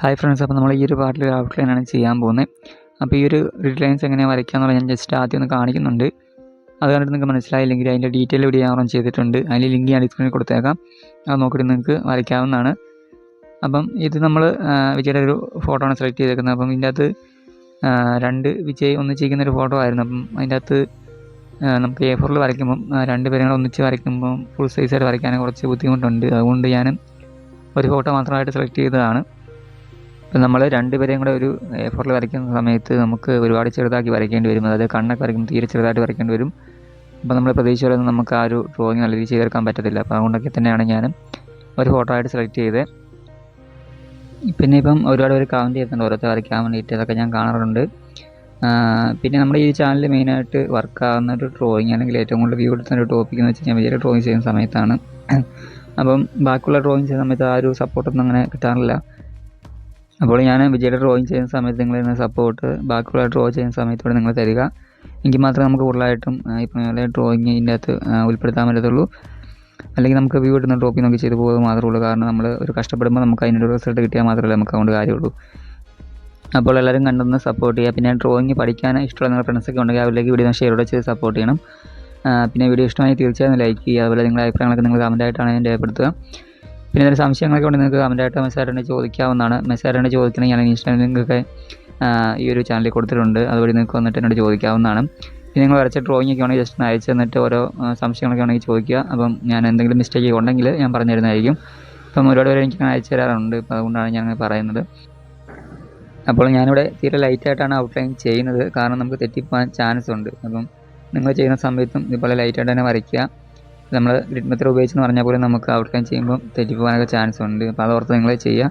Hi friends, അപ്പോൾ നമ്മൾ ഈ ഒരു പാർട്ടിൽ ഔട്ട്ലൈനാണ് ചെയ്യാൻ പോകുന്നത്. അപ്പോൾ ഈ ഒരു ഗ്രിഡ് ലൈൻസ് എങ്ങനെ വരയ്ക്കാമെന്നുള്ള ഞാൻ ജസ്റ്റ് ആദ്യം ഒന്ന് കാണിക്കുന്നുണ്ട്. അത് കണ്ടിട്ട് നിങ്ങൾക്ക് മനസ്സിലായില്ലെങ്കിൽ അതിൻ്റെ ഡീറ്റെയിൽ വീഡിയോ ഞാൻ ചെയ്തിട്ടുണ്ട്. അതിൻ്റെ ലിങ്ക് ഞാൻ ഡിസ്ക്രിപ്ഷനിൽ കൊടുത്തേക്കാം. അത് നോക്കിയിട്ട് നിങ്ങൾക്ക് വരയ്ക്കാവുന്നതാണ്. അപ്പം ഇത് നമ്മൾ വിജയുടെ ഒരു ഫോട്ടോ ആണ് സെലക്ട് ചെയ്തേക്കുന്നത്. അപ്പം ഇതിൻ്റെ അകത്ത് രണ്ട് വിജയ് ഒന്നിച്ചിരിക്കുന്ന ഒരു ഫോട്ടോ ആയിരുന്നു. അപ്പം അതിൻ്റെ അകത്ത് നമുക്ക് A4 വരയ്ക്കുമ്പം രണ്ട് പേരും കൂടെ ഒന്നിച്ച് വരയ്ക്കുമ്പം ഫുൾ സൈസായിട്ട് വരയ്ക്കാൻ കുറച്ച് ബുദ്ധിമുട്ടുണ്ട്. അതുകൊണ്ട് ഞാൻ ഒരു ഫോട്ടോ മാത്രമായിട്ട് സെലക്ട് ചെയ്തതാണ്. ഇപ്പം നമ്മൾ രണ്ടുപേരെയും കൂടെ ഒരു A4 വരയ്ക്കുന്ന സമയത്ത് നമുക്ക് ഒരുപാട് ചെറുതാക്കി വരയ്ക്കേണ്ടി വരും. അതായത് കണ്ണൊക്കെ വരയ്ക്കുമ്പോൾ തീരെ ചെറുതായിട്ട് വരയ്ക്കേണ്ടി വരും. അപ്പോൾ നമ്മൾ പ്രതീക്ഷിച്ച പോലെ നമുക്ക് ആ ഒരു ഡ്രോയിങ് നല്ല രീതിയിൽ ചെയ്തെടുക്കാൻ പറ്റത്തില്ല. അപ്പോൾ അതുകൊണ്ടൊക്കെ തന്നെയാണ് ഞാൻ ഒരു ഫോട്ടോ ആയിട്ട് സെലക്ട് ചെയ്തത്. പിന്നെ ഇപ്പം ഒരുപാട് പേര് കമൻറ്റ് ചെയ്യുന്നുണ്ട് ഓരോരുത്തർ വരയ്ക്കാൻ വേണ്ടിയിട്ട്. അതൊക്കെ ഞാൻ കാണാറുണ്ട്. പിന്നെ നമ്മുടെ ഈ ചാനൽ മെയിനായിട്ട് വർക്കാകുന്ന ഒരു ഡ്രോയിങ് അല്ലെങ്കിൽ ഏറ്റവും കൂടുതൽ വ്യൂ എടുക്കുന്ന ഒരു ടോപ്പിക് എന്ന് വെച്ച് കഴിഞ്ഞാൽ വിജയുടെ ഡ്രോയിങ് ചെയ്യുന്ന സമയത്താണ്. അപ്പം ബാക്കിയുള്ള ഡ്രോയിങ് ചെയ്യുന്ന സമയത്ത് ആ ഒരു സപ്പോർട്ടൊന്നും അങ്ങനെ കിട്ടാറില്ല. അപ്പോൾ ഞാൻ വിജയുടെ ഡ്രോയിങ് ചെയ്യുന്ന സമയത്ത് നിങ്ങൾ സപ്പോർട്ട് ബാക്കിയുള്ള ഡ്രോ ചെയ്യുന്ന സമയത്തൂടെ നിങ്ങൾ തരിക. എങ്കിൽ മാത്രമേ നമുക്ക് കൂടുതലായിട്ടും ഇപ്പം ഡ്രോയിങ് ഇതിൻ്റെ അകത്ത് ഉൾപ്പെടുത്താൻ പറ്റത്തുള്ളൂ. അല്ലെങ്കിൽ നമുക്ക് വ്യൂ ഇടുന്ന ടോപ്പിക് നോക്കി ചെയ്ത് പോകുന്നത് മാത്രമേ ഉള്ളൂ. കാരണം നമ്മൾ ഒരു കഷ്ടപ്പെടുമ്പോൾ നമുക്ക് അതിൻ്റെ ഒരു റിസൾട്ട് കിട്ടിയാൽ മാത്രമേ നമുക്ക് അതുകൊണ്ട് കാര്യമുള്ളൂ. അപ്പോൾ എല്ലാവരും കണ്ടൊന്ന് സപ്പോർട്ട് ചെയ്യുക. പിന്നെ ഡ്രോയിങ് പഠിക്കാൻ ഇഷ്ടമുള്ള നിങ്ങളുടെ ഫ്രണ്ട്സൊക്കെ ഉണ്ടെങ്കിൽ അവരിലേക്ക് വീഡിയോ ഷെയർ ചെയ്ത് സപ്പോർട്ട് ചെയ്യണം. പിന്നെ വീഡിയോ ഇഷ്ടമായി തീർച്ചയായും ലൈക്ക് ചെയ്യുക. അതുപോലെ നിങ്ങളുടെ അഭിപ്രായങ്ങളൊക്കെ നിങ്ങൾ കമൻറ്റായിട്ടാണ് ഞാൻ രേഖപ്പെടുത്തുക. പിന്നെ ഇതിൻ്റെ സംശയങ്ങളൊക്കെ ഉണ്ടെങ്കിൽ നിങ്ങൾക്ക് കമൻറ്റായിട്ട് മെസ്സേജ് ചോദിക്കാവുന്നതാണ്. മെസ്സേജ് ചോദിക്കണമെങ്കിൽ ഞാൻ ഇൻസ്റ്റാഗ്രാം ലിങ്കൊക്കെ ഈ ഒരു ചാനലിൽ കൊടുത്തിട്ടുണ്ട്. അതുവഴി നിങ്ങൾക്ക് വന്നിട്ട് എന്നോട് ചോദിക്കാവുന്നതാണ്. പിന്നെ നിങ്ങൾ വരച്ച ഡ്രോയിങ് ഒക്കെ ഉണ്ടെങ്കിൽ ജസ്റ്റ് ഒന്ന് അയച്ചു തന്നിട്ട് ഓരോ സംശയങ്ങളൊക്കെ ഉണ്ടെങ്കിൽ ചോദിക്കുക. അപ്പം ഞാൻ എന്തെങ്കിലും മിസ്റ്റേക്ക് ഉണ്ടെങ്കിൽ ഞാൻ പറഞ്ഞു തരുന്നതായിരിക്കും. അപ്പം ഒരുപാട് പേര് എനിക്ക് അയച്ചു തരാറുണ്ട്. അപ്പോൾ അതുകൊണ്ടാണ് ഞാൻ പറയുന്നത്. അപ്പോൾ ഞാനിവിടെ തീരെ ലൈറ്റായിട്ടാണ് ഔട്ട്ലൈൻ ചെയ്യുന്നത്. കാരണം നമുക്ക് തെറ്റിപ്പോകാൻ ചാൻസ് ഉണ്ട്. അപ്പം നിങ്ങൾ ചെയ്യുന്ന സമയത്തും ഇതുപോലെ ലൈറ്റായിട്ട് തന്നെ വരയ്ക്കുക. നമ്മൾ ഗ്രിഡ് മെത്തേഡ് ഉപയോഗിച്ചെന്ന് പറഞ്ഞാൽ പോലും നമുക്ക് ഔട്ട്ലൈൻ ചെയ്യുമ്പോൾ തെറ്റിപ്പോകാനൊക്കെ ചാൻസ് ഉണ്ട്. അപ്പോൾ അത് ഓർത്ത് നിങ്ങൾ ചെയ്യുക.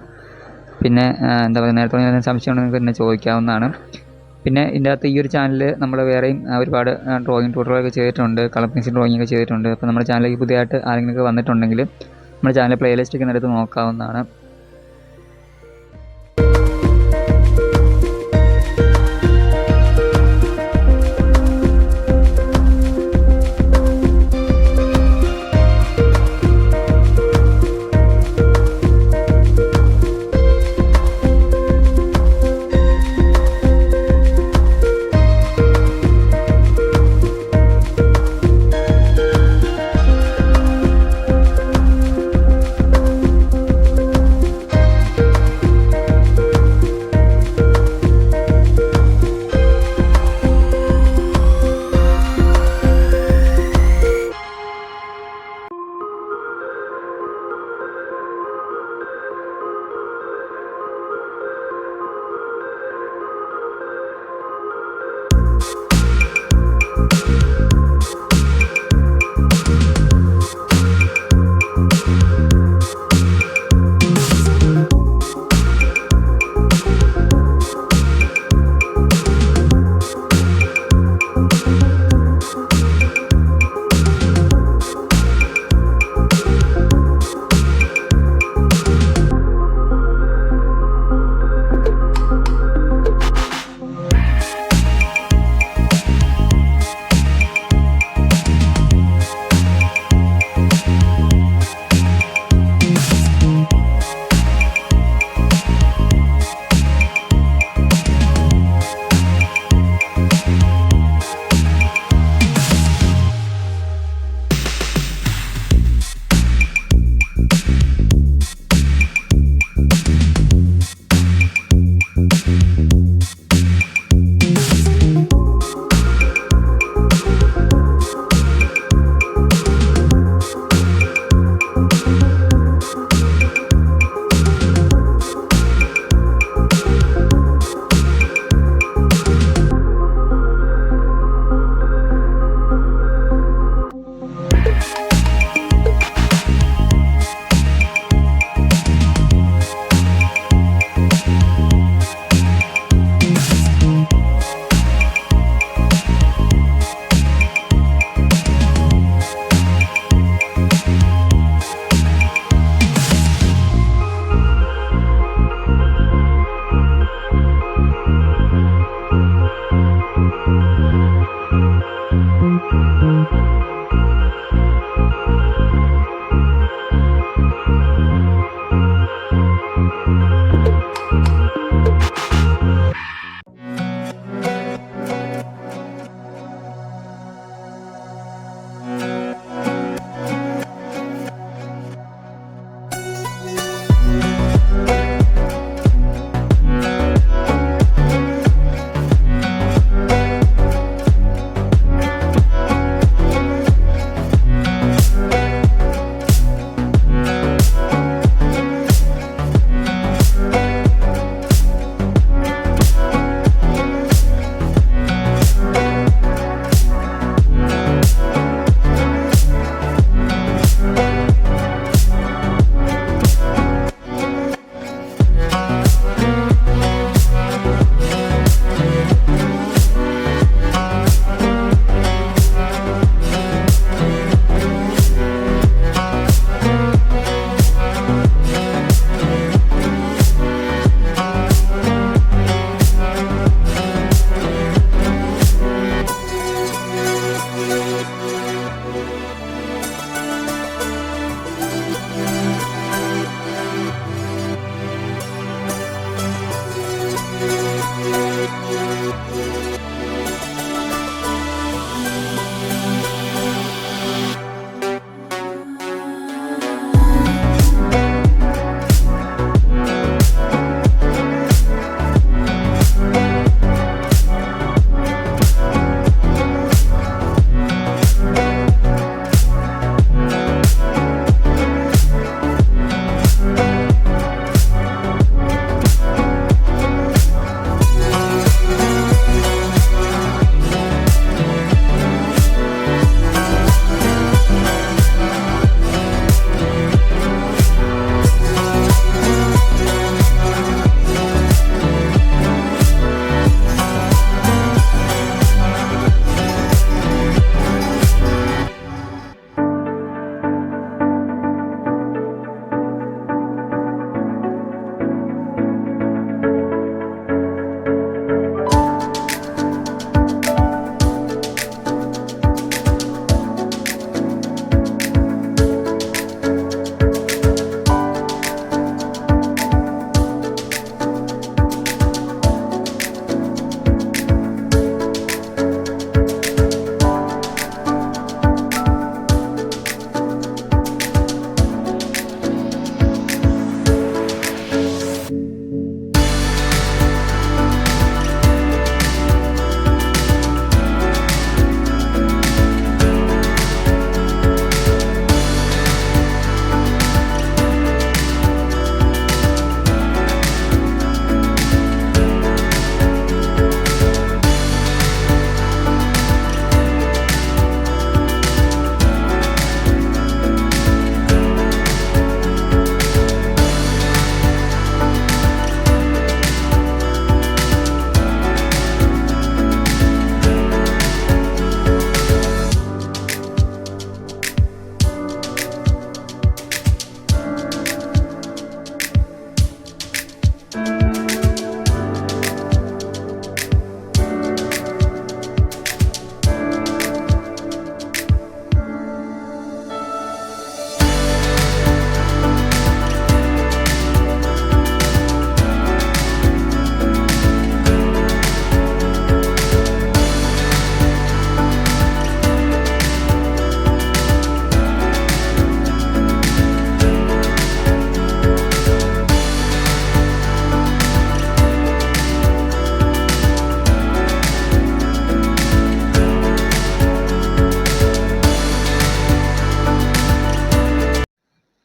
പിന്നെ എന്താ പറയുക, നേരത്തെ എന്തെങ്കിലും സംശയം ഉണ്ടെങ്കിൽ നിങ്ങൾക്ക് എന്നെ ചോദിക്കാവുന്നതാണ്. പിന്നെ ഇതിൻ്റെ അകത്ത് ഈ ഒരു ചാനലിൽ നമ്മൾ വേറെയും ഒരുപാട് ഡ്രോയിങ് ട്യൂട്ടോറിയലൊക്കെ ചെയ്തിട്ടുണ്ട്. കളർ പെൻസിൽ ഡ്രോയിങ് ഒക്കെ ചെയ്തിട്ടുണ്ട്. അപ്പോൾ നമ്മുടെ ചാനലിലേക്ക് പുതിയതായിട്ട് ആരെങ്കിലുമൊക്കെ വന്നിട്ടുണ്ടെങ്കിൽ നമ്മുടെ ചാനൽ പ്ലേലിസ്റ്റൊക്കെ എടുത്ത് നോക്കാവുന്നതാണ്.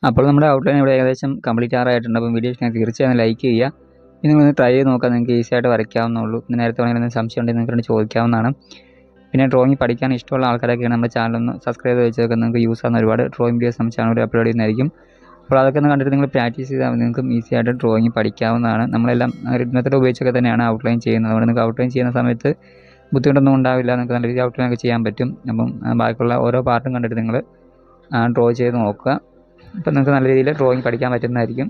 അപ്പോൾ നമ്മുടെ ഔട്ട്ലൈൻ ഇവിടെ ഏകദേശം കംപ്ലീറ്റ് ആറായിട്ടുണ്ട്. അപ്പം വീഡിയോ ഇഷ്ടമായി തീർച്ചയായും ലൈക്ക് ചെയ്യുക. ഇനി നിങ്ങളൊന്ന് ട്രൈ ചെയ്ത് നോക്കാം, നിങ്ങൾക്ക് ഈസി ആയിട്ട് വരയ്ക്കാവുന്നുള്ളൂ. നേരത്തെ എന്തെങ്കിലും സംശയം ഉണ്ടെങ്കിൽ നിങ്ങൾക്ക് ചോദിക്കാവുന്നതാണ്. പിന്നെ ഡ്രോയിങ് പഠിക്കാൻ ഇഷ്ടമുള്ള ആൾക്കാരൊക്കെയാണ് നമ്മുടെ ചാനലൊന്ന് സബ്സ്ക്രൈബ് ചെയ്ത് വെച്ചേക്കുക. നിങ്ങൾക്ക് യൂസ് ആകുന്ന ഒരുപാട് ഡ്രോയിങ് വീഡിയോസ് നമ്മുടെ ചാനലിൽ അപ്ലോഡ് ചെയ്യുന്നതായിരിക്കും. അപ്പോൾ അതൊക്കെ ഒന്ന് കണ്ടിട്ട് നിങ്ങൾ പ്രാക്ടീസ് ചെയ്താൽ നിങ്ങൾക്കും ഈസി ആയിട്ട് ഡ്രോയിങ് പഠിക്കാവുന്നതാണ്. നമ്മളെല്ലാം മെത്തേഡ് ഉപയോഗിച്ചൊക്കെ തന്നെയാണ് ഔട്ട്ലൈൻ ചെയ്യുന്നത്. അതുകൊണ്ട് നിങ്ങൾക്ക് ഔട്ട്ലൈൻ ചെയ്യുന്ന സമയത്ത് ബുദ്ധിമുട്ടൊന്നും ഉണ്ടാവില്ല, നിങ്ങൾക്ക് നല്ല രീതിയിൽ ഔട്ട്ലൈൻ ഒക്കെ ചെയ്യാൻ പറ്റും. അപ്പം ബാക്കിയുള്ള ഓരോ പാർട്ടും കണ്ടിട്ട് നിങ്ങൾ ഡ്രോ ചെയ്ത് നോക്കുക. അപ്പം നിങ്ങൾക്ക് നല്ല രീതിയിൽ ഡ്രോയിങ് പഠിക്കാൻ പറ്റുന്നതായിരിക്കും.